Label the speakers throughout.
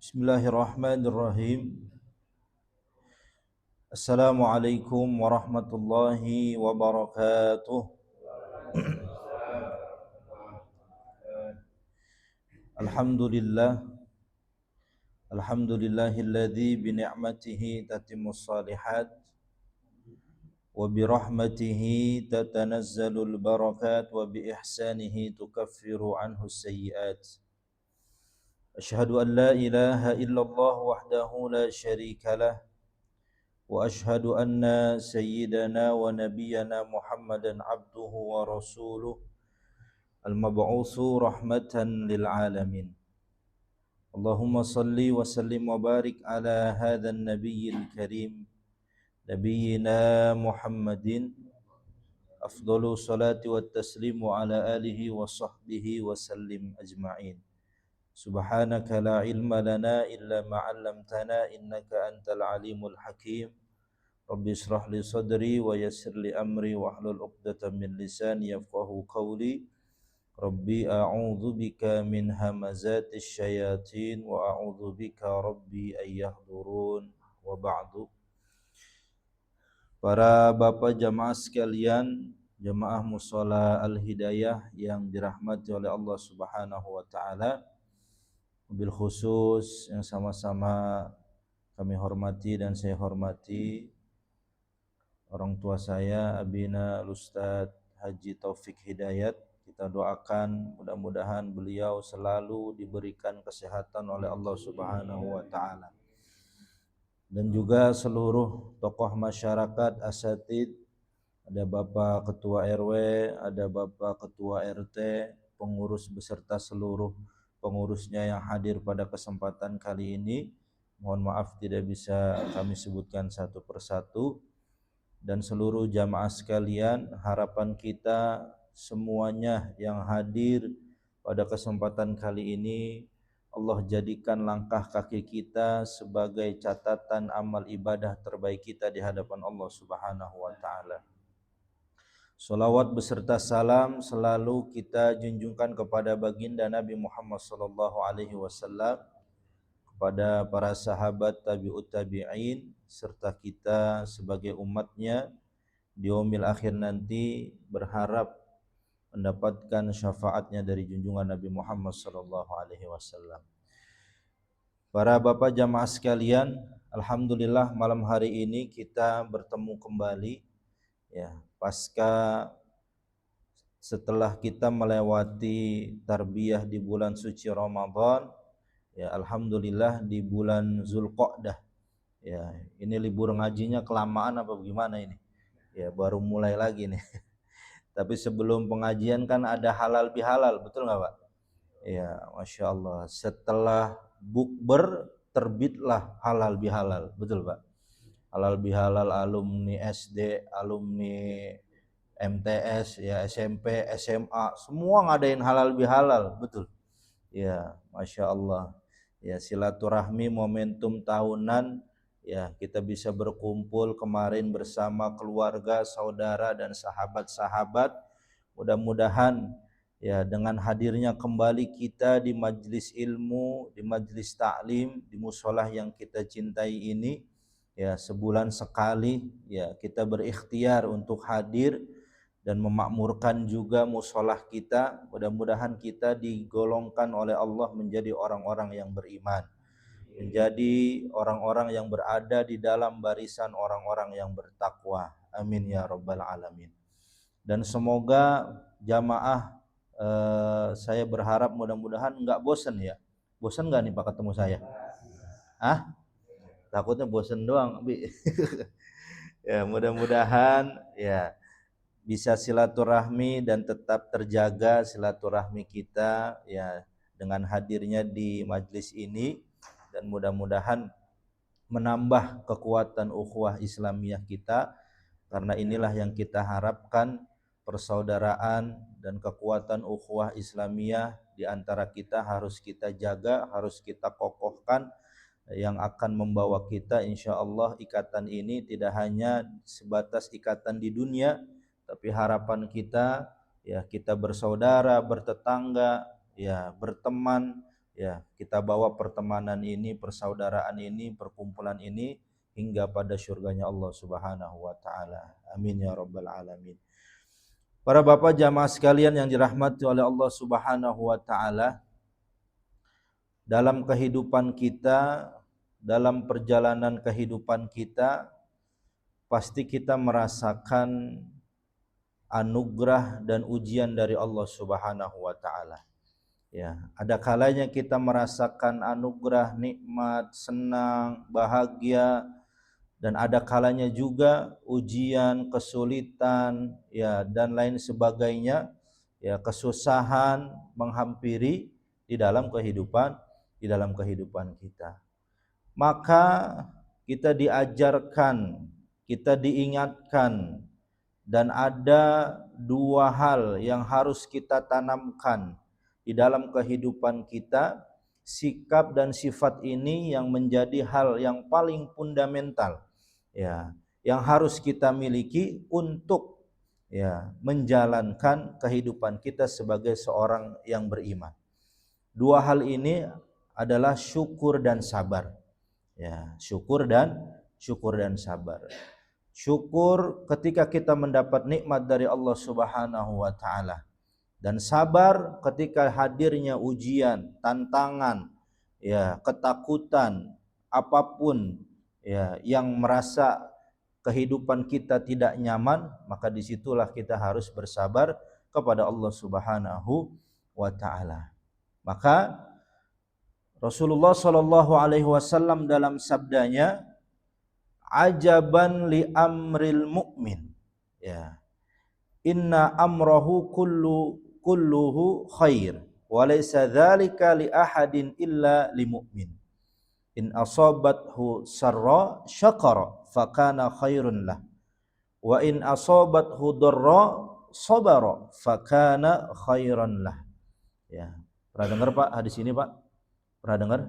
Speaker 1: Bismillahirrahmanirrahim. Assalamualaikum warahmatullahi wabarakatuh. Alhamdulillah. Alhamdulillahilladzi bi ni'matihi tatimmus shalihat wa bi rahmatihi tatanazzalul barakat wa bi ihsanihi tukaffiru anhu sayyi'at. Asyhadu an la ilaha illallah wahdahu la syarika lah وأشهد أن سيدنا ونبينا محمدا عبده ورسوله المبعوث رحمة للعالمين اللهم صل وسلم وبارك على هذا النبي الكريم نبينا محمد أفضل الصلاة والتسليم على آله وصحبه وسلم أجمعين سبحانك لا علم لنا إلا ما علمتنا إنك أنت العليم الحكيم Rabbi israh li sadri wa yassir li amri wa hlul 'uqdatam min lisani yafqahu qawli. Rabbi a'udzu bika min hamazatis syayatin wa a'udzu bika rabbi ay yahdurun. Wa ba'du. Para bapak jamaah sekalian, jamaah mushola Al-Hidayah yang dirahmati oleh Allah Subhanahu wa taala. Wabil khusus yang sama-sama kami hormati dan saya hormati orang tua saya, Abina Ustadz Haji Taufik Hidayat. Kita doakan mudah-mudahan beliau selalu diberikan kesehatan oleh Allah Subhanahu wa taala. Dan juga seluruh tokoh masyarakat, asatid, ada Bapak Ketua RW, ada Bapak Ketua RT, pengurus beserta seluruh pengurusnya yang hadir pada kesempatan kali ini. Mohon maaf tidak bisa kami sebutkan satu persatu. Dan seluruh jamaah sekalian, harapan kita semuanya yang hadir pada kesempatan kali ini, Allah jadikan langkah kaki kita sebagai catatan amal ibadah terbaik kita di hadapan Allah Subhanahu wa taala. Salawat beserta salam selalu kita junjungkan kepada baginda Nabi Muhammad sallallahu alaihi wasallam, kepada para sahabat tabi'ut tabi'in, serta kita sebagai umatnya di yaumil akhir nanti berharap mendapatkan syafaatnya dari junjungan Nabi Muhammad sallallahu alaihi wasallam. Para bapak jamaah sekalian, alhamdulillah malam hari ini kita bertemu kembali ya, pasca setelah kita melewati tarbiyah di bulan suci Ramadan. Ya, alhamdulillah di bulan Zulqa'dah. Ya, ini libur ngajinya kelamaan apa bagaimana ini? Ya, baru mulai lagi nih. Tapi sebelum pengajian kan ada halal bihalal, betul nggak Pak? Ya, Masya Allah. Setelah bukber terbitlah halal bihalal, betul Pak? Halal bihalal alumni SD, alumni MTS, ya SMP, SMA, semua ngadain halal bihalal, betul? Ya, Masya Allah. Ya, silaturahmi momentum tahunan, ya kita bisa berkumpul kemarin bersama keluarga, saudara dan sahabat-sahabat. Mudah-mudahan ya dengan hadirnya kembali kita di majelis ilmu, di majelis taklim, di musholah yang kita cintai ini, ya sebulan sekali ya kita berikhtiar untuk hadir dan memakmurkan juga musholah kita. Mudah-mudahan kita digolongkan oleh Allah menjadi orang-orang yang beriman, menjadi orang-orang yang berada di dalam barisan orang-orang yang bertakwa. Amin ya rabbal alamin. Dan semoga jamaah saya berharap mudah-mudahan enggak bosan ya. Bosan enggak nih Pak ketemu saya? Ah? Takutnya bosan doang, Bi. Ya, mudah-mudahan ya bisa silaturahmi dan tetap terjaga silaturahmi kita ya dengan hadirnya di majelis ini, dan mudah-mudahan menambah kekuatan ukhuwah Islamiyah kita, karena inilah yang kita harapkan, persaudaraan dan kekuatan ukhuwah Islamiyah di antara kita harus kita jaga, harus kita kokohkan, yang akan membawa kita insyaallah ikatan ini tidak hanya sebatas ikatan di dunia, tapi harapan kita ya kita bersaudara, bertetangga, ya berteman, Ya, kita bawa pertemanan ini, persaudaraan ini, perkumpulan ini hingga pada surganya Allah Subhanahu wa taala. Amin ya rabbal alamin. Para bapak jamaah sekalian yang dirahmati oleh Allah Subhanahu wa taala, dalam kehidupan kita, dalam perjalanan kehidupan kita, pasti kita merasakan anugerah dan ujian dari Allah Subhanahu wa taala. Ya, ada kalanya kita merasakan anugerah, nikmat, senang, bahagia, dan ada kalanya juga ujian, kesulitan, ya dan lain sebagainya, ya kesusahan menghampiri di dalam kehidupan kita. Maka kita diajarkan, kita diingatkan, dan ada dua hal yang harus kita tanamkan di dalam kehidupan kita. Sikap dan sifat ini yang menjadi hal yang paling fundamental, ya, yang harus kita miliki untuk ya menjalankan kehidupan kita sebagai seorang yang beriman. Dua hal ini adalah syukur dan sabar. Ya, syukur dan sabar. Syukur ketika kita mendapat nikmat dari Allah Subhanahu wa taala, dan sabar ketika hadirnya ujian, tantangan, ya, ketakutan, apapun ya yang merasa kehidupan kita tidak nyaman, maka disitulah kita harus bersabar kepada Allah Subhanahu wa taala. Maka Rasulullah Shallallahu alaihi wasallam dalam sabdanya, ajaban li amril mu'min, ya, inna amrahu kulluhu khair wa laysa dzalika li ahadin illa li mu'min, in asabathu sarra syakara fakana khairun lah, wa in asabathu dharra sabara fakana khairan lah. Ya, pernah dengar Pak hadis ini Pak? Pernah dengar?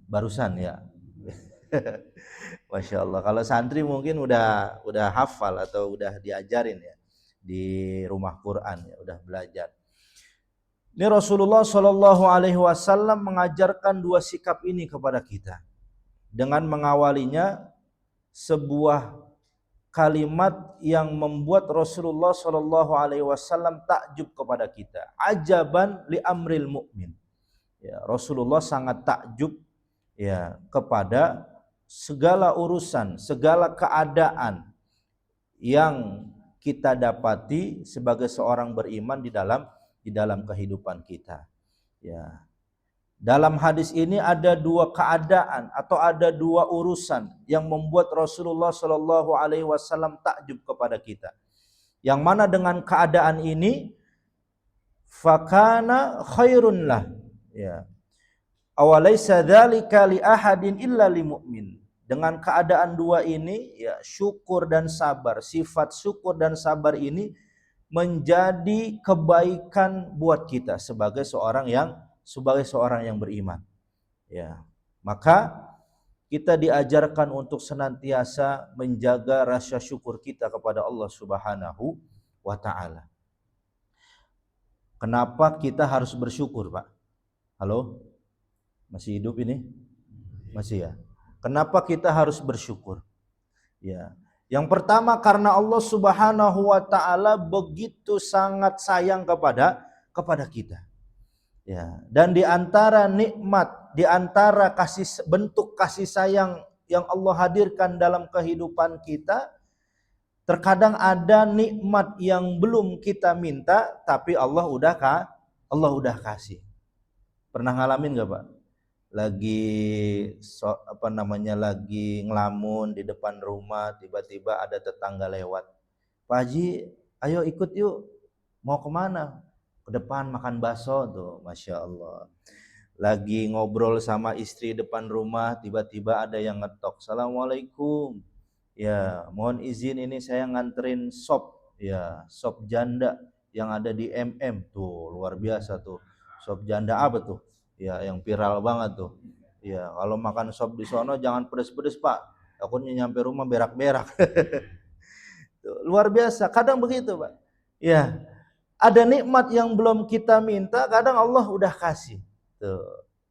Speaker 1: Barusan ya. Masya Allah. Kalau santri mungkin udah hafal atau udah diajarin ya di rumah Quran ya, udah belajar. Ini Rasulullah Shallallahu alaihi wasallam mengajarkan dua sikap ini kepada kita dengan mengawalinya sebuah kalimat yang membuat Rasulullah Shallallahu alaihi wasallam takjub kepada kita. Ajaban li amril mu'min. Ya, Rasulullah sangat takjub ya kepada segala urusan, segala keadaan yang kita dapati sebagai seorang beriman di dalam kehidupan kita. Ya. Dalam hadis ini ada dua keadaan atau ada dua urusan yang membuat Rasulullah Shallallahu alaihi wasallam takjub kepada kita. Yang mana dengan keadaan ini fakana khairun lah. Ya. Awalaysa dzalika li ahadin illa li mu'min. Dengan keadaan dua ini, ya, syukur dan sabar, sifat syukur dan sabar ini menjadi kebaikan buat kita sebagai seorang yang beriman. Ya. Maka kita diajarkan untuk senantiasa menjaga rasa syukur kita kepada Allah Subhanahu wa taala. Kenapa kita harus bersyukur, Pak? Halo? Masih hidup ini? Masih ya. Kenapa kita harus bersyukur? Ya. Yang pertama karena Allah Subhanahu wa taala begitu sangat sayang kepada kita. Ya, dan di antara nikmat, di antara bentuk kasih sayang yang Allah hadirkan dalam kehidupan kita, terkadang ada nikmat yang belum kita minta tapi Allah udah kasih. Pernah ngalamin enggak, Pak? Lagi lagi ngelamun di depan rumah, tiba-tiba ada tetangga lewat. Pak Haji, ayo ikut yuk. Mau kemana? Ke depan makan bakso tuh, Masya Allah. Lagi ngobrol sama istri depan rumah, tiba-tiba ada yang ngetok. Assalamualaikum. Ya, mohon izin ini saya nganterin sop, ya, sop janda yang ada di MM tuh, luar biasa tuh. Sop janda apa tuh? Ya, yang viral banget tuh. Ya, kalau makan sop di sono jangan pedes-pedes, Pak. Takutnya nyampe rumah berak-berak. Luar biasa, kadang begitu, Pak. Ya, ada nikmat yang belum kita minta, kadang Allah udah kasih. Tuh.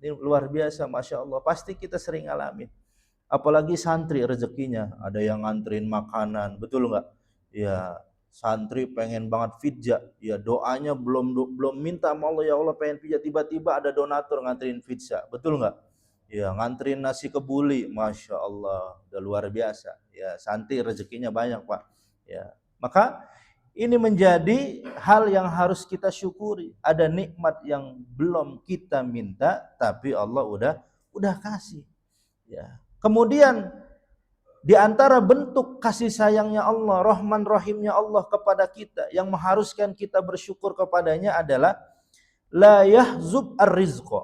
Speaker 1: Ini luar biasa, Masya Allah. Pasti kita sering ngalamin. Apalagi santri rezekinya, ada yang nganterin makanan, betul nggak? Ya, santri pengen banget pizza, ya doanya belum minta sama Allah, ya Allah pengen pizza, tiba-tiba ada donatur nganterin pizza, betul nggak? Ya, nganterin nasi kebuli, Masya Allah, udah luar biasa. Ya, santri rezekinya banyak, Pak. Ya, maka ini menjadi hal yang harus kita syukuri. Ada nikmat yang belum kita minta, tapi Allah udah kasih. Ya. Kemudian di antara bentuk kasih sayangnya Allah, Rahman Rahimnya Allah kepada kita yang mengharuskan kita bersyukur kepadanya adalah la yahzub ar-rizqa.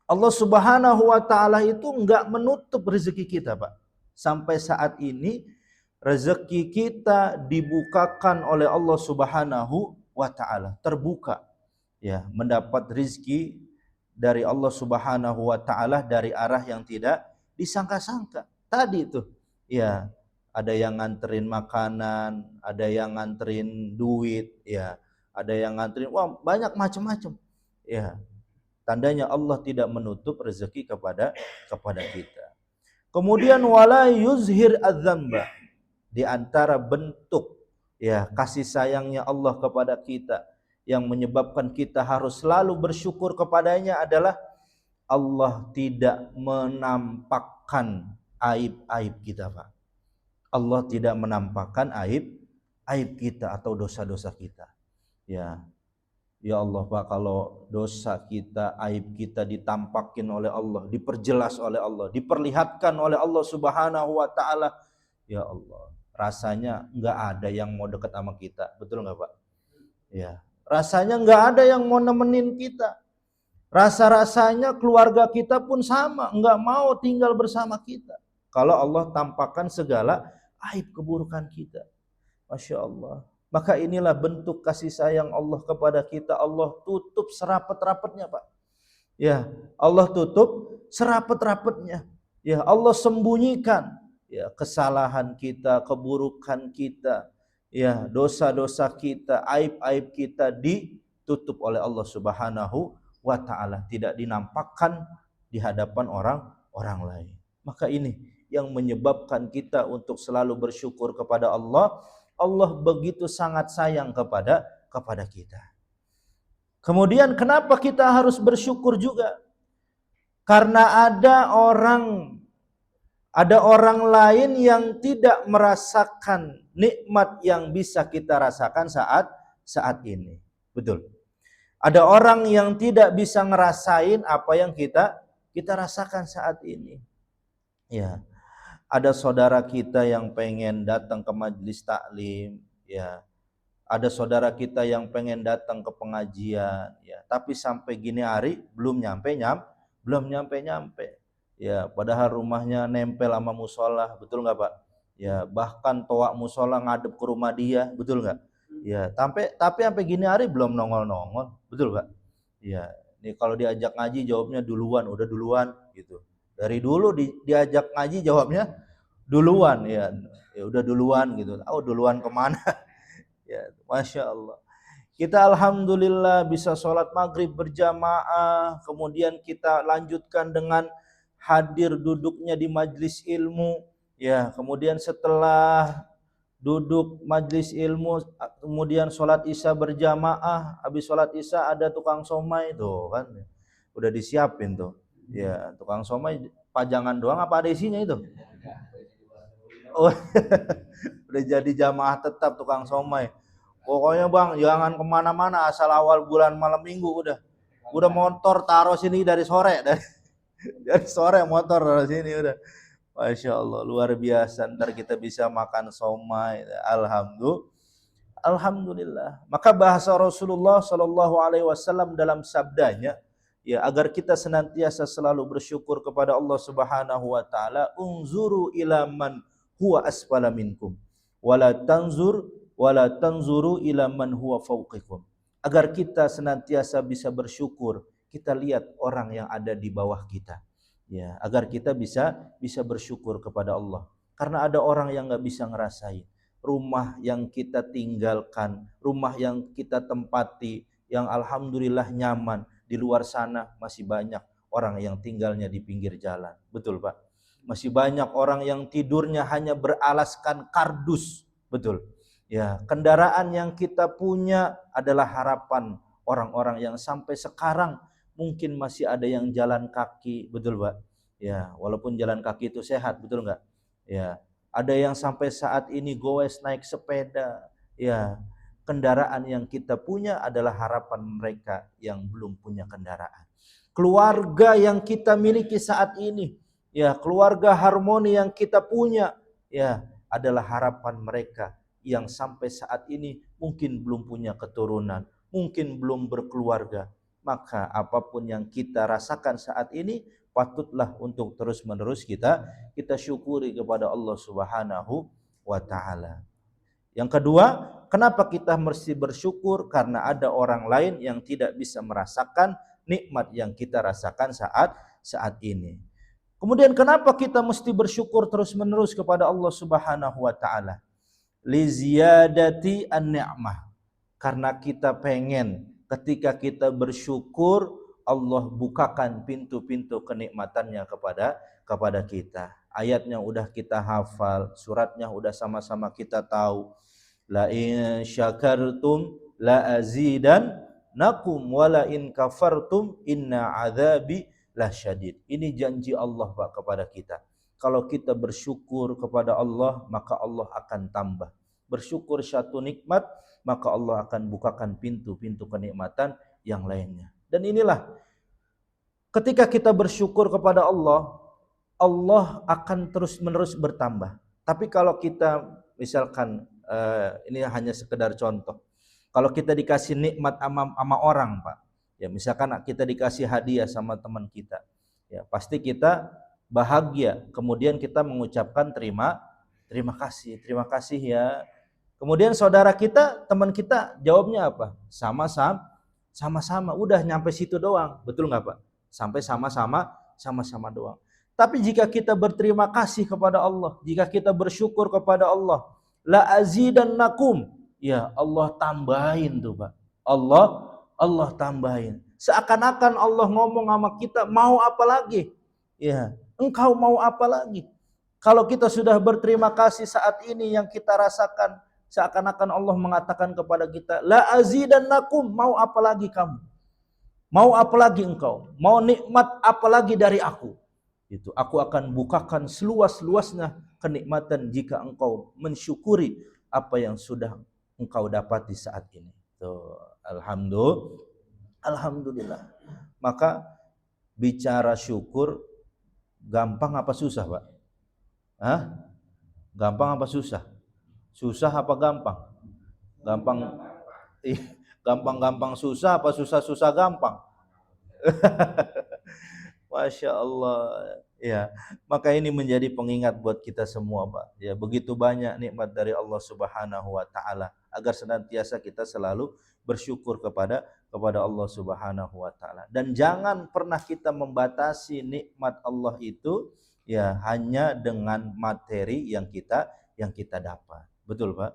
Speaker 1: Allah Subhanahu wa taala itu enggak menutup rezeki kita, Pak. Sampai saat ini rezeki kita dibukakan oleh Allah Subhanahu wa taala, terbuka. Ya, mendapat rezeki dari Allah Subhanahu wa taala dari arah yang tidak disangka-sangka. Tadi itu, ya, ada yang nganterin makanan, ada yang nganterin duit, ya, ada yang nganterin, wah banyak macam-macam. Ya, tandanya Allah tidak menutup rezeki kepada kita. Kemudian wala yuzhir adzamba, di antara bentuk ya kasih sayangnya Allah kepada kita yang menyebabkan kita harus selalu bersyukur kepadanya adalah Allah tidak menampakkan aib-aib kita, Pak. Allah tidak menampakkan aib kita atau dosa-dosa kita. Ya. Ya Allah, Pak, kalau dosa kita, aib kita ditampakin oleh Allah, diperjelas oleh Allah, diperlihatkan oleh Allah Subhanahu wa taala, ya Allah, rasanya enggak ada yang mau dekat sama kita. Betul enggak, Pak? Ya. Rasanya enggak ada yang mau nemenin kita. Rasa-rasanya keluarga kita pun sama, enggak mau tinggal bersama kita. Kalau Allah tampakkan segala aib keburukan kita. Masya Allah. Maka inilah bentuk kasih sayang Allah kepada kita. Allah tutup serapet-rapetnya, Pak. Ya, Allah tutup serapet-rapetnya. Ya, Allah sembunyikan ya kesalahan kita, keburukan kita, ya, dosa-dosa kita, aib-aib kita ditutup oleh Allah Subhanahu wa taala, tidak dinampakkan di hadapan orang lain. Maka ini yang menyebabkan kita untuk selalu bersyukur kepada Allah. Allah begitu sangat sayang kepada kita. Kemudian kenapa kita harus bersyukur juga? Karena ada orang lain yang tidak merasakan nikmat yang bisa kita rasakan saat ini. Betul. Ada orang yang tidak bisa ngerasain apa yang kita rasakan saat ini. Ya. Ada saudara kita yang pengen datang ke majelis taklim, ya. Ada saudara kita yang pengen datang ke pengajian, ya. Tapi sampai gini hari belum nyampe. Ya, padahal rumahnya nempel sama musola, betul nggak, Pak? Ya, bahkan toa musola ngadep ke rumah dia, betul nggak? Ya, tapi sampai gini hari belum nongol, betul Pak? Ya, ini kalau diajak ngaji jawabnya duluan, udah duluan gitu. Dari dulu diajak ngaji jawabnya duluan, ya udah duluan gitu. Oh, duluan kemana? Ya, Masya Allah. Kita alhamdulillah bisa sholat maghrib berjamaah, kemudian kita lanjutkan dengan hadir duduknya di majlis ilmu. Ya, kemudian setelah duduk majlis ilmu, kemudian sholat isya berjamaah, habis sholat isya ada tukang somai tuh kan, udah disiapin tuh, ya tukang somai pajangan doang apa ada isinya itu? Oh, udah jadi jamaah tetap tukang somai. Pokoknya Bang jangan kemana-mana asal awal bulan malam minggu udah motor taruh sini dari sore, dari sore motor taruh sini udah. Masya Allah, luar biasa. Ntar kita bisa makan somai. Alhamdulillah. Maka bahasa Rasulullah Shallallahu Alaihi Wasallam dalam sabdanya, ya agar kita senantiasa selalu bersyukur kepada Allah Subhanahu Wa Taala. Unzuru ila man huwa asfala minkum, wala tanzuru ila man huwa fawqikum. Agar kita senantiasa bisa bersyukur. Kita lihat orang yang ada di bawah kita. Ya, agar kita bisa bersyukur kepada Allah. Karena ada orang yang nggak bisa ngerasain rumah yang kita tinggalkan, rumah yang kita tempati, yang alhamdulillah nyaman. Di luar sana masih banyak orang yang tinggalnya di pinggir jalan. Betul Pak? Masih banyak orang yang tidurnya hanya beralaskan kardus. Betul. Ya, kendaraan yang kita punya adalah harapan orang-orang yang sampai sekarang mungkin masih ada yang jalan kaki. Betul Pak? Ya, walaupun jalan kaki itu sehat, betul nggak? Ya, ada yang sampai saat ini goes naik sepeda. Ya, kendaraan yang kita punya adalah harapan mereka yang belum punya kendaraan. Keluarga yang kita miliki saat ini, ya, keluarga harmoni yang kita punya, ya, adalah harapan mereka yang sampai saat ini mungkin belum punya keturunan, mungkin belum berkeluarga. Maka apapun yang kita rasakan saat ini patutlah untuk terus-menerus kita syukuri kepada Allah Subhanahu wa taala. Yang kedua, kenapa kita mesti bersyukur? Karena ada orang lain yang tidak bisa merasakan nikmat yang kita rasakan saat ini. Kemudian kenapa kita mesti bersyukur terus-menerus kepada Allah Subhanahu wa taala? Li ziyadati an-ni'mah. Karena kita pengen ketika kita bersyukur Allah bukakan pintu-pintu kenikmatannya kepada kita. Ayatnya udah kita hafal, suratnya udah sama-sama kita tahu. La in syakartum la azidannakum wa la in kafartum inna adzabi lasyadid. Ini janji Allah Pak kepada kita. Kalau kita bersyukur kepada Allah, maka Allah akan tambah. Bersyukur satu nikmat, maka Allah akan bukakan pintu-pintu kenikmatan yang lainnya. Dan inilah ketika kita bersyukur kepada Allah, Allah akan terus-menerus bertambah. Tapi kalau kita misalkan ini hanya sekedar contoh. Kalau kita dikasih nikmat sama orang, Pak. Ya, misalkan kita dikasih hadiah sama teman kita. Ya, pasti kita bahagia. Kemudian kita mengucapkan terima kasih ya. Kemudian saudara kita, teman kita jawabnya apa? Sama-sama. Udah nyampe situ doang. Betul nggak Pak? Sampai sama-sama doang. Tapi jika kita berterima kasih kepada Allah, jika kita bersyukur kepada Allah, la azidannakum, ya Allah tambahin tuh Pak. Allah tambahin. Seakan-akan Allah ngomong sama kita, mau apa lagi? Ya, engkau mau apa lagi? Kalau kita sudah berterima kasih saat ini yang kita rasakan, seakan-akan Allah mengatakan kepada kita, la azidannakum, mau apa lagi kamu? Mau apa lagi engkau? Mau nikmat apa lagi dari aku? Itu aku akan bukakan seluas-luasnya kenikmatan jika engkau mensyukuri apa yang sudah engkau dapati saat ini. Tuh, alhamdulillah. Maka bicara syukur gampang apa susah, Pak? Hah? Gampang apa susah? Susah apa gampang? Gampang. Gampang-gampang susah apa susah-susah gampang? Masya Allah. Ya, maka ini menjadi pengingat buat kita semua, Pak. Ya, begitu banyak nikmat dari Allah Subhanahu wa taala agar senantiasa kita selalu bersyukur kepada Allah Subhanahu wa taala. Dan jangan pernah kita membatasi nikmat Allah itu ya hanya dengan materi yang kita dapat. Betul, Pak?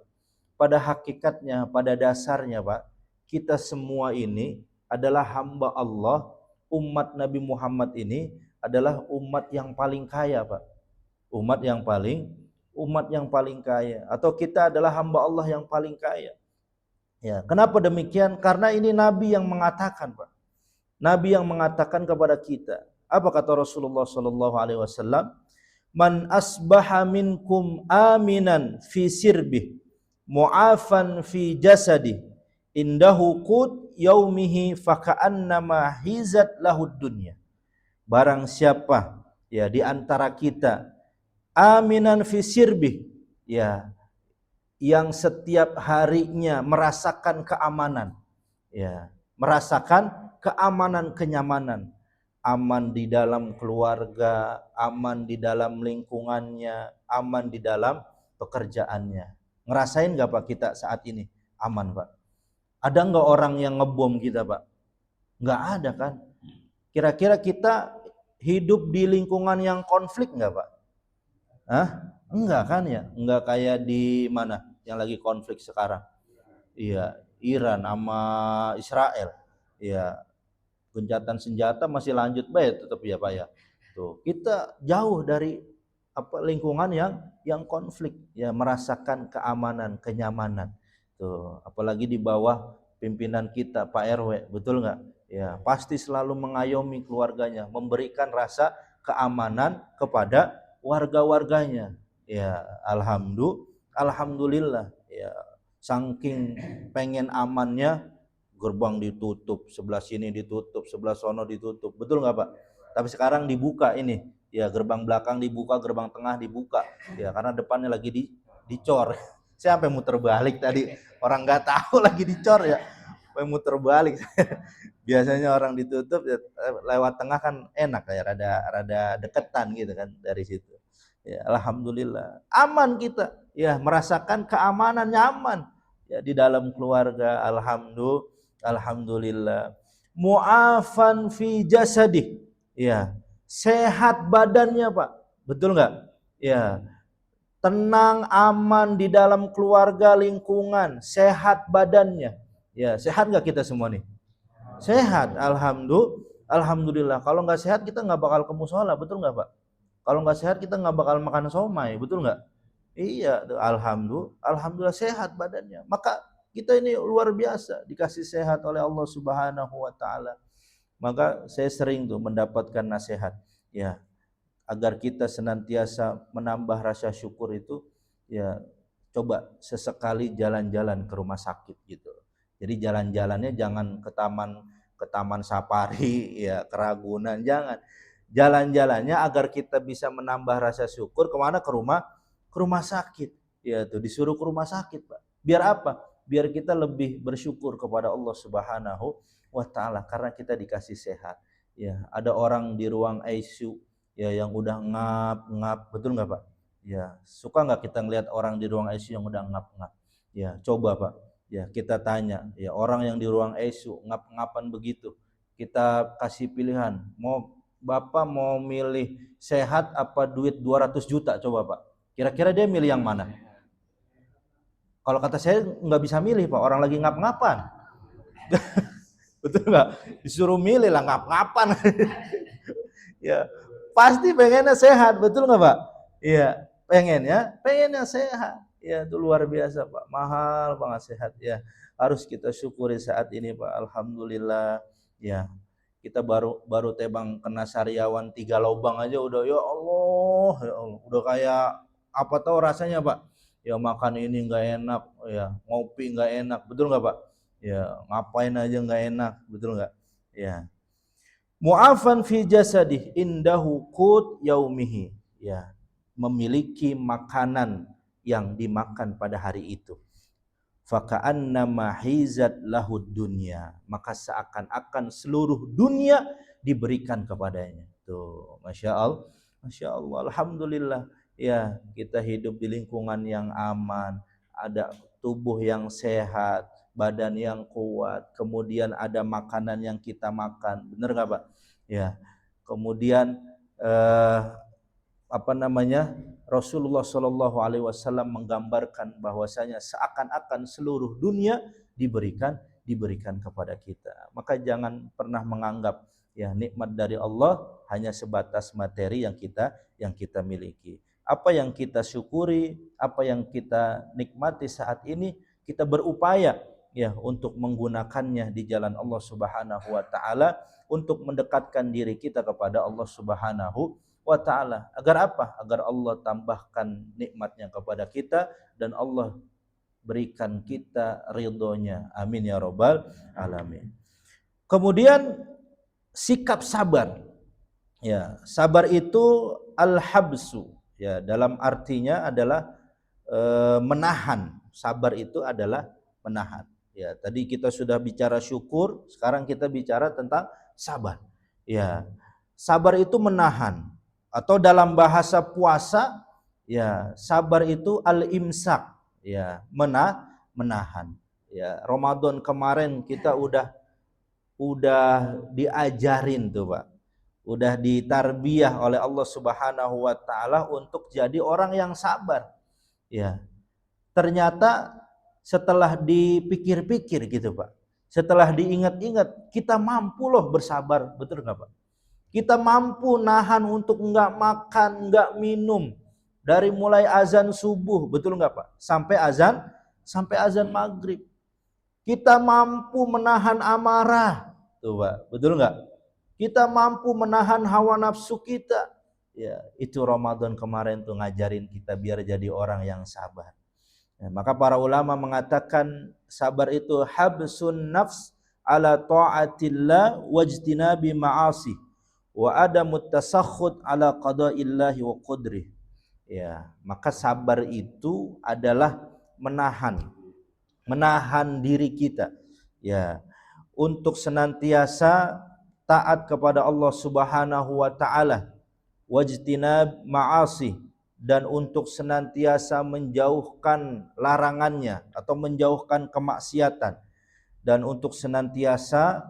Speaker 1: Pada hakikatnya, pada dasarnya, Pak, kita semua ini adalah hamba Allah. Umat Nabi Muhammad ini adalah umat yang paling kaya, Pak. Umat yang paling kaya, atau kita adalah hamba Allah yang paling kaya. Ya, kenapa demikian? Karena ini Nabi yang mengatakan, Pak. Nabi yang mengatakan kepada kita. Apa kata Rasulullah sallallahu alaihi wasallam? Man asbaha minkum aminan fi sirbih, mu'afan fi jasadi, indahu qut yaumihi faka'annama hizat lahud dunya. Barang siapa ya di antara kita aminan fi sirbih, ya, yang setiap harinya merasakan keamanan, ya, merasakan keamanan, kenyamanan, aman di dalam keluarga, aman di dalam lingkungannya, aman di dalam pekerjaannya. Ngerasain gak Pak kita saat ini aman, Pak? Ada nggak orang yang ngebom kita, Pak? Nggak ada kan? Kira-kira kita hidup di lingkungan yang konflik nggak, Pak? Hah? Enggak kan ya? Enggak kayak di mana yang lagi konflik sekarang? Iya, Iran sama Israel. Iya. gencatan senjata masih lanjut baik tetap ya Pak ya. Tuh, kita jauh dari lingkungan yang konflik ya, merasakan keamanan, kenyamanan. Tuh, apalagi di bawah pimpinan kita Pak RW, betul nggak? Ya, pasti selalu mengayomi keluarganya, memberikan rasa keamanan kepada warga-warganya. Ya, alhamdulillah ya, saking pengen amannya gerbang ditutup, sebelah sini ditutup, sebelah sono ditutup. Betul nggak Pak? Tapi sekarang dibuka ini. Ya, gerbang belakang dibuka, gerbang tengah dibuka. Ya, karena depannya lagi dicor. Saya sampai muter balik tadi. Orang nggak tahu lagi dicor ya. Sampai muter balik. Biasanya orang ditutup ya, lewat tengah kan enak ya, rada deketan gitu kan dari situ. Ya, alhamdulillah. Aman kita. Ya, merasakan keamanan, nyaman ya di dalam keluarga. Alhamdulillah. Mu'afan fi jasadi. Ya, sehat badannya Pak, betul nggak? Ya, tenang, aman di dalam keluarga, lingkungan, sehat badannya. Ya, sehat nggak kita semua nih? Sehat, alhamdulillah. Kalau nggak sehat kita nggak bakal ke musola, betul nggak Pak? Kalau nggak sehat kita nggak bakal makan somai, betul nggak? Iya, alhamdulillah sehat badannya. Maka kita ini luar biasa dikasih sehat oleh Allah Subhanahu wa taala. Maka saya sering tuh mendapatkan nasihat ya, agar kita senantiasa menambah rasa syukur itu ya, coba sesekali jalan-jalan ke rumah sakit gitu. Jadi jalan-jalannya jangan ke taman safari ya, ke Ragunan, jangan. Jalan-jalannya agar kita bisa menambah rasa syukur kemana? Ke rumah sakit. Ya tuh disuruh ke rumah sakit Pak. Biar apa? Biar kita lebih bersyukur kepada Allah Subhanahu wa taala karena kita dikasih sehat. Ya, ada orang di ruang ICU ya yang udah ngap-ngap, betul nggak Pak? Ya, suka nggak kita ngelihat orang di ruang ICU yang udah ngap-ngap? Ya, coba Pak. Ya, kita tanya, ya orang yang di ruang ICU ngap-ngapan begitu, kita kasih pilihan, Bapak mau milih sehat apa duit 200 juta coba Pak? Kira-kira dia milih yang mana? Kalau kata saya nggak bisa milih Pak, orang lagi ngap-ngapan. Betul nggak? Disuruh milih lah ngap-ngapan. Ya, pasti pengennya sehat, betul nggak Pak? Iya, pengennya sehat. Ya, itu luar biasa Pak, mahal banget sehat ya. Harus kita syukuri saat ini Pak, alhamdulillah. Ya, kita baru tebang kena sariawan 3 lubang aja udah ya Allah, udah kayak apa tahu rasanya Pak. Ya makan ini nggak enak, ya ngopi nggak enak, betul nggak Pak? Ya ngapain aja nggak enak, betul nggak? Ya, mu'afan fi jasadih indahu qut yaumihi, ya memiliki makanan yang dimakan pada hari itu. Faka'annama hizat lahud dunya, maka seakan-akan seluruh dunia diberikan kepadanya. Tuh, Masya Allah, alhamdulillah. Ya, kita hidup di lingkungan yang aman, ada tubuh yang sehat, badan yang kuat, kemudian ada makanan yang kita makan, benar nggak Pak? Ya, kemudian Rasulullah Shallallahu Alaihi Wasallam menggambarkan bahwasanya seakan-akan seluruh dunia diberikan kepada kita. Maka jangan pernah menganggap ya nikmat dari Allah hanya sebatas materi yang kita miliki. Apa yang kita syukuri, apa yang kita nikmati saat ini, kita berupaya ya untuk menggunakannya di jalan Allah Subhanahu wa taala untuk mendekatkan diri kita kepada Allah Subhanahu wa ta'ala. Agar apa? Agar Allah tambahkan nikmatnya kepada kita dan Allah berikan kita ridhonya. Amin ya rabbal alamin. Kemudian sikap sabar. Ya, sabar itu al-habsu. Ya, dalam artinya adalah menahan. Sabar itu adalah menahan. Ya, tadi kita sudah bicara syukur, sekarang kita bicara tentang sabar. Ya, sabar itu menahan. Atau dalam bahasa puasa ya, sabar itu al-imsak ya, menahan ya. Ramadan kemarin kita udah diajarin tuh Pak, udah ditarbiyah oleh Allah Subhanahu wa taala untuk jadi orang yang sabar ya. Ternyata setelah dipikir-pikir gitu Pak, Setelah diingat-ingat, kita mampu loh bersabar, betul nggak Pak? Kita mampu nahan untuk nggak makan, nggak minum dari mulai azan subuh, betul nggak Pak? Sampai azan maghrib. Kita mampu menahan amarah, tuh Pak, betul nggak? Kita mampu menahan hawa nafsu kita. Ya, itu Ramadan kemarin tuh ngajarin kita biar jadi orang yang sabar. Ya, maka para ulama mengatakan sabar itu habsun nafs ala ta'atillah wajtinabi ma'asi wa adamut tasakhut ala qada'illahi wa qudrih. Ya, maka sabar itu adalah menahan diri kita, ya, untuk senantiasa taat kepada Allah Subhanahu wa taala, wajtinab ma'asi, dan untuk senantiasa menjauhkan larangannya atau menjauhkan kemaksiatan, dan untuk senantiasa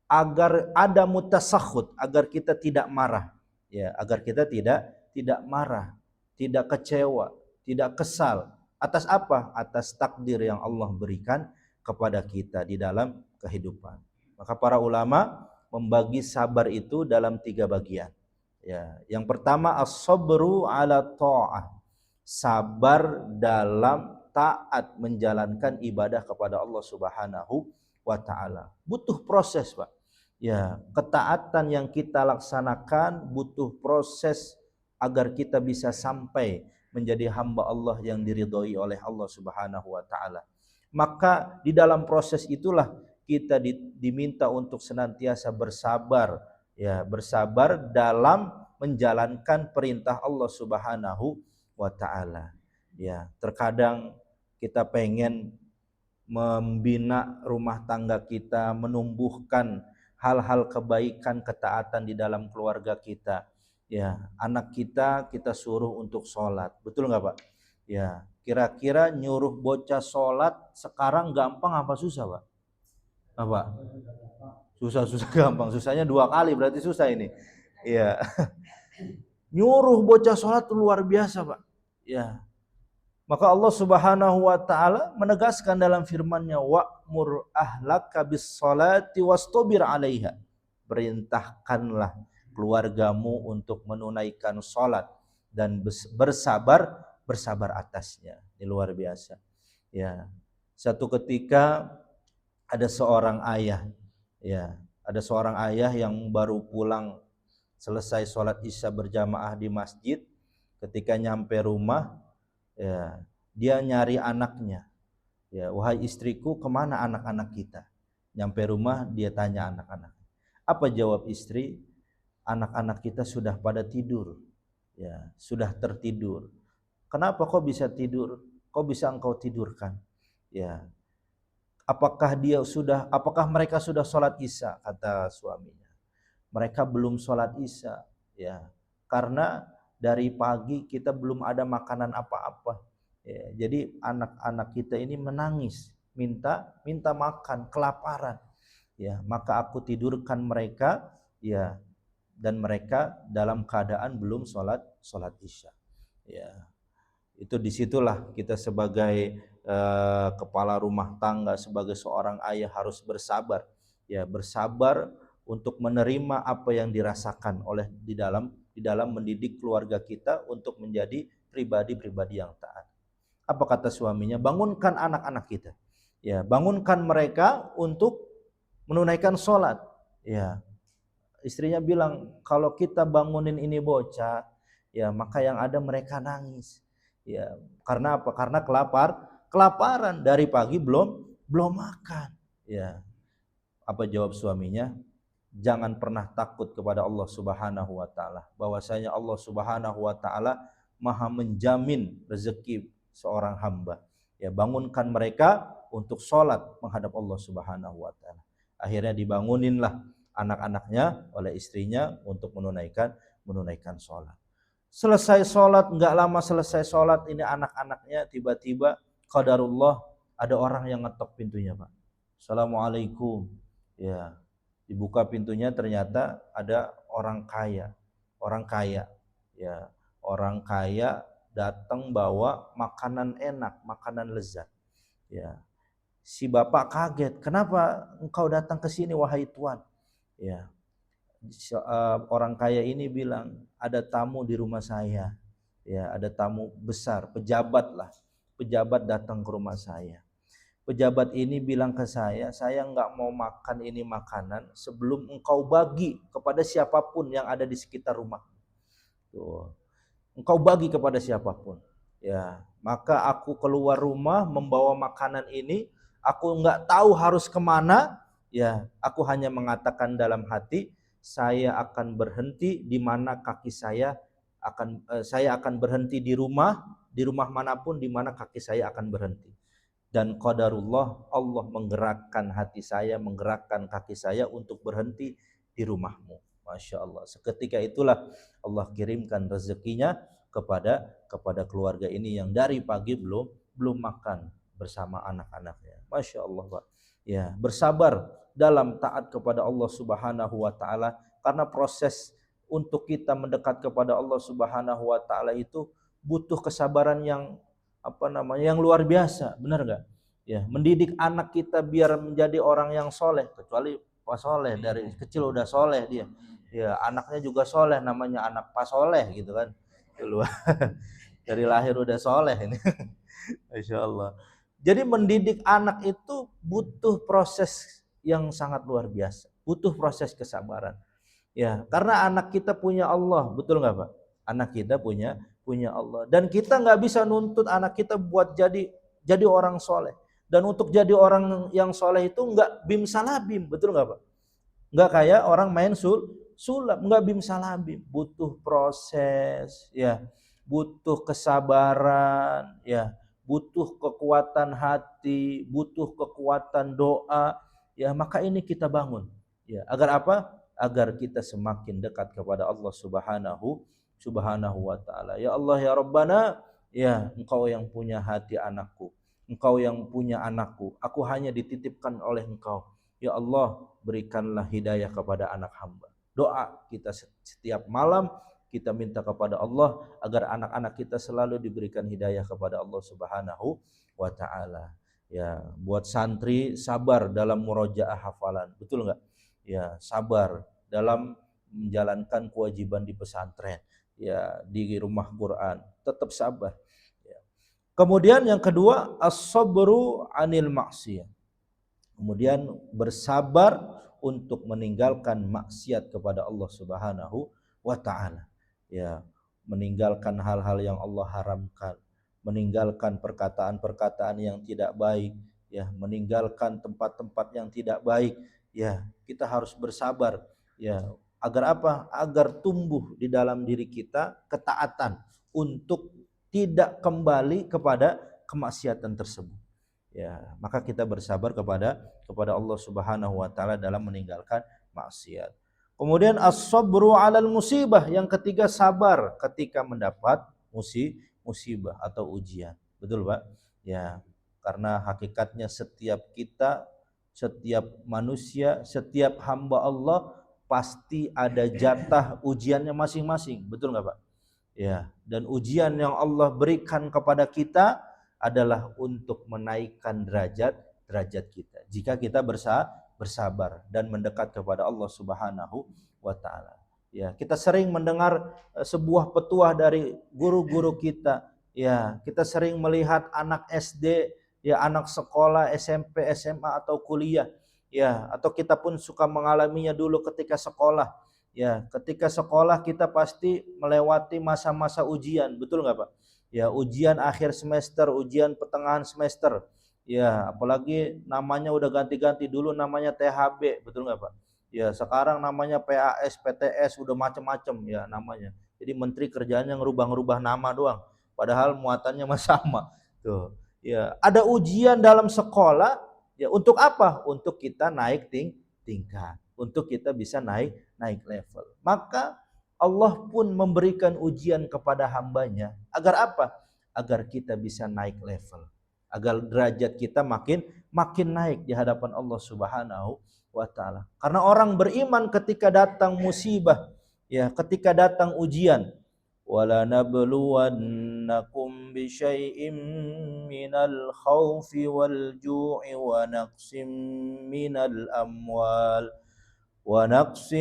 Speaker 1: agar ada mutasakhut, agar kita tidak marah, ya, agar kita tidak marah, tidak kecewa, tidak kesal atas apa? Atas takdir yang Allah berikan kepada kita di dalam kehidupan. Maka para ulama membagi sabar itu dalam 3 bagian. Ya, yang pertama as-sabru ala ta'ah. Sabar dalam taat menjalankan ibadah kepada Allah Subhanahu wa taala. Butuh proses, Pak. Ya, ketaatan yang kita laksanakan butuh proses agar kita bisa sampai menjadi hamba Allah yang diridhoi oleh Allah Subhanahu wa taala. Maka di dalam proses itulah kita diminta untuk senantiasa bersabar, ya, bersabar dalam menjalankan perintah Allah Subhanahu wa taala. Ya, terkadang kita pengen membina rumah tangga kita, menumbuhkan hal-hal kebaikan, ketaatan di dalam keluarga kita. Ya, anak kita suruh untuk sholat, betul nggak Pak? Ya, kira-kira nyuruh bocah sholat sekarang gampang apa susah Pak? Apa? Susah gampang, susahnya 2 kali, berarti susah ini. Ya, nyuruh bocah sholat itu luar biasa Pak. Ya, maka Allah Subhanahu wa taala menegaskan dalam firman-Nya, wa'mur ahlaka bis-sholati wastabir 'alaiha. Perintahkanlah keluargamu untuk menunaikan salat dan bersabar atasnya. Ini luar biasa. Ya. Satu ketika ada seorang ayah, ya, ada seorang ayah yang baru pulang selesai sholat Isya berjamaah di masjid. Ketika nyampe rumah, ya, dia nyari anaknya. Ya, wahai istriku, kemana anak-anak kita? Nyampe rumah dia tanya anak-anak. Apa jawab istri? Anak-anak kita sudah pada tidur. Ya, sudah tertidur. Kenapa kok bisa tidur? Kok bisa engkau tidurkan? Ya. Apakah mereka sudah sholat Isya? Kata suaminya. Mereka belum sholat Isya, ya. Karena dari pagi kita belum ada makanan apa-apa. Ya, jadi anak-anak kita ini menangis, minta makan, kelaparan. Ya, maka aku tidurkan mereka, ya, dan mereka dalam keadaan belum sholat Isya. Ya, itu disitulah kita sebagai kepala rumah tangga, sebagai seorang ayah harus bersabar. Ya, bersabar untuk menerima apa yang dirasakan oleh di dalam mendidik keluarga kita untuk menjadi pribadi-pribadi yang taat. Apa kata suaminya? Bangunkan anak-anak kita. Ya, bangunkan mereka untuk menunaikan sholat. Ya, istrinya bilang, kalau kita bangunin ini bocah, ya, maka yang ada mereka nangis. Ya, karena apa? Karena kelaparan dari pagi belum makan. Ya, apa jawab suaminya? Jangan pernah takut kepada Allah Subhanahu wa taala. Bahwasanya Allah Subhanahu wa taala Maha menjamin rezeki seorang hamba. Ya, bangunkan mereka untuk sholat menghadap Allah Subhanahu wa taala. Akhirnya dibanguninlah anak-anaknya oleh istrinya untuk menunaikan sholat. Selesai sholat, enggak lama selesai sholat, ini anak-anaknya tiba-tiba qadarullah ada orang yang ngetok pintunya, Pak. Assalamualaikum. Ya, dibuka pintunya, ternyata ada orang kaya. Ya, orang kaya datang bawa makanan enak, makanan lezat. Ya, Si bapak kaget, "Kenapa engkau datang ke sini wahai tuan?" Ya, orang kaya ini bilang, "Ada tamu di rumah saya." Ya, ada tamu besar, pejabat lah. Pejabat datang ke rumah saya. Pejabat ini bilang ke saya nggak mau makan ini makanan sebelum engkau bagi kepada siapapun yang ada di sekitar rumah. Tuh. Engkau bagi kepada siapapun. Ya, maka aku keluar rumah membawa makanan ini, aku nggak tahu harus kemana. Ya, aku hanya mengatakan dalam hati, saya akan berhenti di mana kaki saya akan berhenti di rumah manapun di mana kaki saya akan berhenti. Dan qadarullah, Allah menggerakkan hati saya, menggerakkan kaki saya untuk berhenti di rumahmu. Masya Allah. Seketika itulah Allah kirimkan rezekinya kepada keluarga ini yang dari pagi belum makan bersama anak-anaknya. Masya Allah, Pak. Ya, bersabar dalam taat kepada Allah Subhanahu wa taala, karena proses untuk kita mendekat kepada Allah Subhanahu wa taala itu butuh kesabaran yang yang luar biasa, benar nggak? Ya, mendidik anak kita biar menjadi orang yang soleh, kecuali Pak Soleh dari kecil udah soleh dia. Ya, anaknya juga soleh, namanya anak Pak Soleh gitu kan. Dari lahir udah soleh ini. Masya Allah. Jadi mendidik anak itu butuh proses yang sangat luar biasa, butuh proses kesabaran. Ya, karena anak kita punya Allah, betul nggak Pak? Anak kita punya Allah, dan kita nggak bisa nuntut anak kita buat jadi orang soleh. Dan untuk jadi orang yang soleh itu nggak bim salabim, betul nggak Pak? Nggak kayak orang main sulap, nggak bim salabim, butuh proses, ya, butuh kesabaran, ya, butuh kekuatan hati, butuh kekuatan doa, ya. Maka ini kita bangun, ya, agar apa? Agar kita semakin dekat kepada Allah Subhanahu wa taala. Ya Allah ya Rabbana, ya, Engkau yang punya hati anakku, Engkau yang punya anakku, aku hanya dititipkan oleh Engkau. Ya Allah, berikanlah hidayah kepada anak hamba. Doa kita setiap malam, kita minta kepada Allah agar anak-anak kita selalu diberikan hidayah kepada Allah Subhanahu wa taala. Ya, buat santri sabar dalam murojaah hafalan, betul enggak? Ya, sabar dalam menjalankan kewajiban di pesantren, ya, di rumah Quran, tetap sabar. Ya. Kemudian yang kedua, as-sabru 'anil maksiyah. Kemudian bersabar untuk meninggalkan maksiat kepada Allah Subhanahu wa taala. Ya, meninggalkan hal-hal yang Allah haramkan, meninggalkan perkataan-perkataan yang tidak baik, ya, meninggalkan tempat-tempat yang tidak baik, ya. Kita harus bersabar, ya. Agar apa? Agar tumbuh di dalam diri kita ketaatan untuk tidak kembali kepada kemaksiatan tersebut. Ya, maka kita bersabar kepada Allah Subhanahu wa taala dalam meninggalkan maksiat. Kemudian as-sabru 'alal musibah, yang ketiga sabar ketika mendapat musibah atau ujian. Betul, Pak? Ya, karena hakikatnya setiap kita, setiap manusia, setiap hamba Allah pasti ada jatah ujiannya masing-masing. Betul enggak, Pak? Ya, dan ujian yang Allah berikan kepada kita adalah untuk menaikkan derajat kita. Jika kita bersabar dan mendekat kepada Allah Subhanahu wa taala. Ya, kita sering mendengar sebuah petuah dari guru-guru kita. Ya, kita sering melihat anak SD, ya, anak sekolah SMP, SMA atau kuliah. Ya, atau kita pun suka mengalaminya dulu ketika sekolah. Ya, ketika sekolah kita pasti melewati masa-masa ujian, betul nggak Pak? Ya, ujian akhir semester, ujian pertengahan semester. Ya, apalagi namanya udah ganti-ganti, dulu namanya THB, betul nggak Pak? Ya, sekarang namanya PAS, PTS, udah macam-macam ya namanya. Jadi menteri kerjanya ngerubah-ngerubah nama doang, padahal muatannya mah sama. Tuh. Ya, ada ujian dalam sekolah, ya untuk apa? Untuk kita naik tingkat, untuk kita bisa naik level. Maka Allah pun memberikan ujian kepada hambanya. Agar apa? Agar kita bisa naik level. Agar derajat kita makin naik di hadapan Allah Subhanahu wa taala. Karena orang beriman ketika datang musibah, ya, ketika datang ujian, وَلَنَبْلُوَنَّكُمْ بِشَيْءٍ مِّنَ الْخَوْفِ وَالْجُوعِ ونقص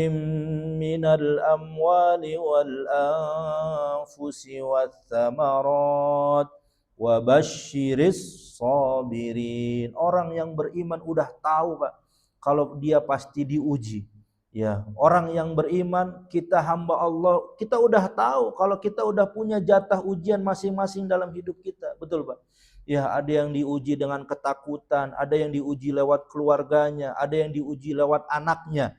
Speaker 1: من الأموال والأنفس والثمرات وبشر الصابرين. Orang yang beriman udah tahu Pak, kalau dia pasti diuji. Ya, orang yang beriman, kita hamba Allah, kita udah tahu kalau kita udah punya jatah ujian masing-masing dalam hidup kita. Betul Pak? Ya, ada yang diuji dengan ketakutan, ada yang diuji lewat keluarganya, ada yang diuji lewat anaknya.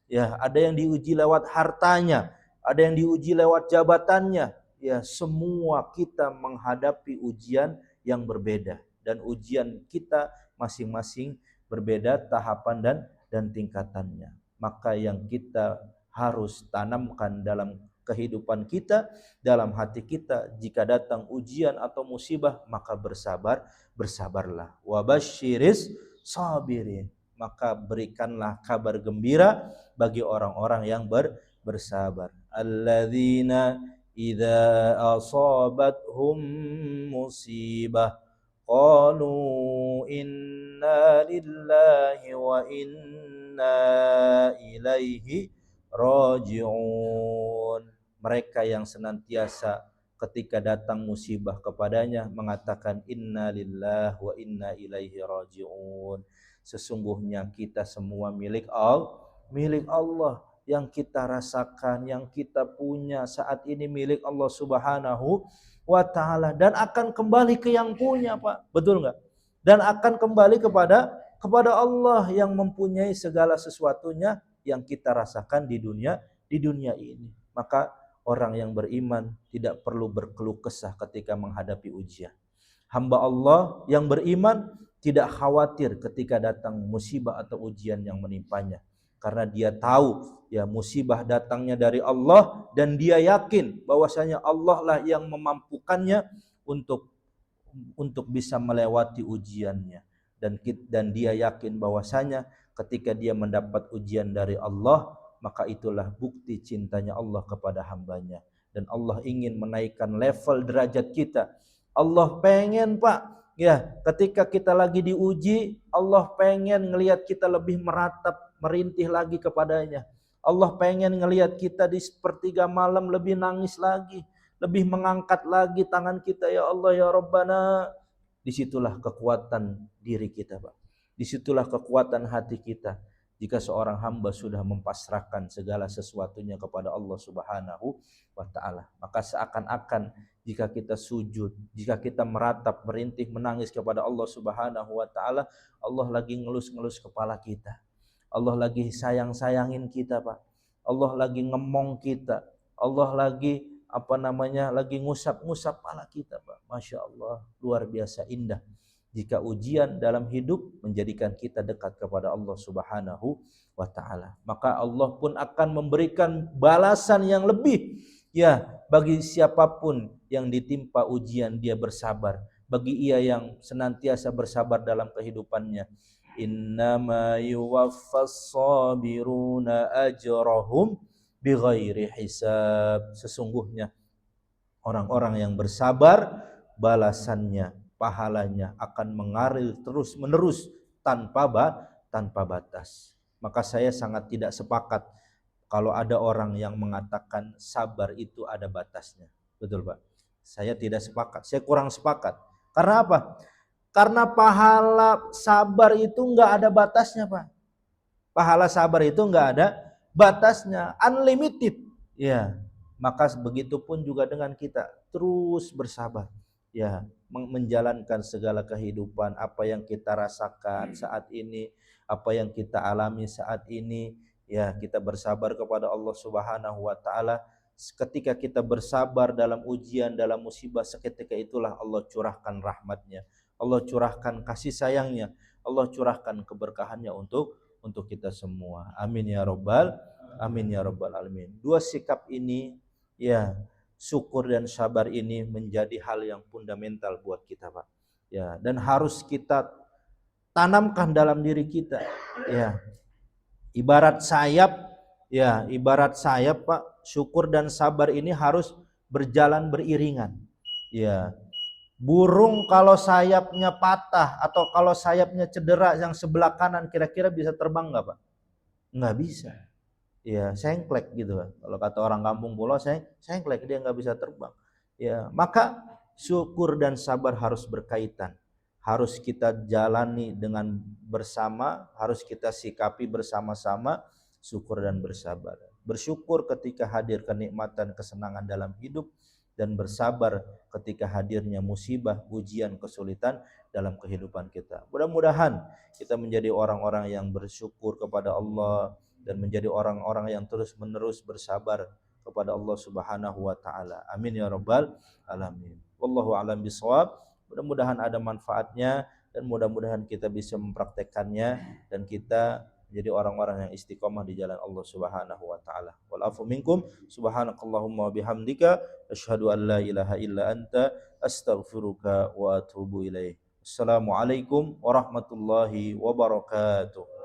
Speaker 1: Ya, ada yang diuji lewat hartanya, ada yang diuji lewat jabatannya. Ya, semua kita menghadapi ujian yang berbeda dan ujian kita masing-masing berbeda tahapan dan tingkatannya. Maka yang kita harus tanamkan dalam kehidupan kita, dalam hati kita, jika datang ujian atau musibah, maka bersabarlah. Wabasyiris sabirin. Maka berikanlah kabar gembira bagi orang-orang yang bersabar. Alladzina idza asabathum musibah qalu inna lillahi wa inna ilaihi raji'un. Mereka yang senantiasa ketika datang musibah kepadanya mengatakan inna lillahi wa inna ilaihi raji'un. Sesungguhnya kita semua milik Allah. Yang kita rasakan, yang kita punya saat ini milik Allah Subhanahu wa ta'ala, dan akan kembali ke yang punya Pak. Betul enggak? Dan akan kembali kepada Allah yang mempunyai segala sesuatunya yang kita rasakan di dunia ini. Maka orang yang beriman tidak perlu berkeluh kesah ketika menghadapi ujian. Hamba Allah yang beriman tidak khawatir ketika datang musibah atau ujian yang menimpanya, karena dia tahu ya musibah datangnya dari Allah dan dia yakin bahwasanya Allah lah yang memampukannya untuk bisa melewati ujiannya, dan dia yakin bahwasanya ketika dia mendapat ujian dari Allah, maka itulah bukti cintanya Allah kepada hambanya, dan Allah ingin menaikkan level derajat kita. Allah pengen Pak, ya, ketika kita lagi diuji, Allah pengen ngelihat kita lebih meratap, merintih lagi kepadanya. Allah pengen ngelihat kita di sepertiga malam lebih nangis lagi, lebih mengangkat lagi tangan kita, ya Allah ya Rabbana. Disitulah kekuatan diri kita Pak. Disitulah kekuatan hati kita. Jika seorang hamba sudah mempasrahkan segala sesuatunya kepada Allah Subhanahu wa ta'ala, maka seakan-akan jika kita sujud, jika kita meratap, merintih, menangis kepada Allah Subhanahu wa ta'ala, Allah lagi ngelus-ngelus kepala kita. Allah lagi sayang-sayangin kita Pak. Allah lagi ngemong kita. Allah lagi lagi ngusap-ngusap kepala kita Pak. Masya Allah, luar biasa indah jika ujian dalam hidup menjadikan kita dekat kepada Allah Subhanahu wa ta'ala. Maka Allah pun akan memberikan balasan yang lebih ya bagi siapapun yang ditimpa ujian dia bersabar. Bagi ia yang senantiasa bersabar dalam kehidupannya. Innama yuwaffas sabiruna ajrahum bighairi hisab. Sesungguhnya orang-orang yang bersabar balasannya, pahalanya akan mengalir terus menerus tanpa batas. Maka saya sangat tidak sepakat kalau ada orang yang mengatakan sabar itu ada batasnya. Betul Pak? Saya tidak sepakat. Saya kurang sepakat. Karena apa? Karena pahala sabar itu enggak ada batasnya Pak. Pahala sabar itu enggak ada batasnya, unlimited. Ya, maka begitu pun juga dengan kita, terus bersabar. Ya, menjalankan segala kehidupan, apa yang kita rasakan saat ini, apa yang kita alami saat ini, ya kita bersabar kepada Allah Subhanahu wa ta'ala. Ketika kita bersabar dalam ujian, dalam musibah, seketika itulah Allah curahkan rahmatnya, Allah curahkan kasih sayangnya, Allah curahkan keberkahannya untuk kita semua. Amin ya rabbal alamin. Dua sikap ini ya, syukur dan sabar ini menjadi hal yang fundamental buat kita Pak. Ya, dan harus kita tanamkan dalam diri kita. Ya. Ibarat sayap Pak, syukur dan sabar ini harus berjalan beriringan. Ya. Burung kalau sayapnya patah atau kalau sayapnya cedera yang sebelah kanan kira-kira bisa terbang nggak Pak? Nggak bisa. Ya, sengklek gitu kan. Kalau kata orang kampung pulau, sengklek, dia nggak bisa terbang. Ya, maka syukur dan sabar harus berkaitan. Harus kita jalani dengan bersama, harus kita sikapi bersama-sama, syukur dan bersabar. Bersyukur ketika hadir kenikmatan, kesenangan dalam hidup, dan bersabar ketika hadirnya musibah, ujian, kesulitan dalam kehidupan kita. Mudah-mudahan kita menjadi orang-orang yang bersyukur kepada Allah dan menjadi orang-orang yang terus-menerus bersabar kepada Allah Subhanahu wa taala. Amin ya rabbal alamin. Wallahu alam bisawab. Mudah-mudahan ada manfaatnya dan mudah-mudahan kita bisa mempraktekannya dan kita menjadi orang-orang yang istiqomah di jalan Allah Subhanahu wa taala. Wal afu minkum subhanakallahumma wa bihamdika asyhadu an la ilaha illa anta astaghfiruka wa atubu ilaik. Assalamualaikum warahmatullahi wabarakatuh.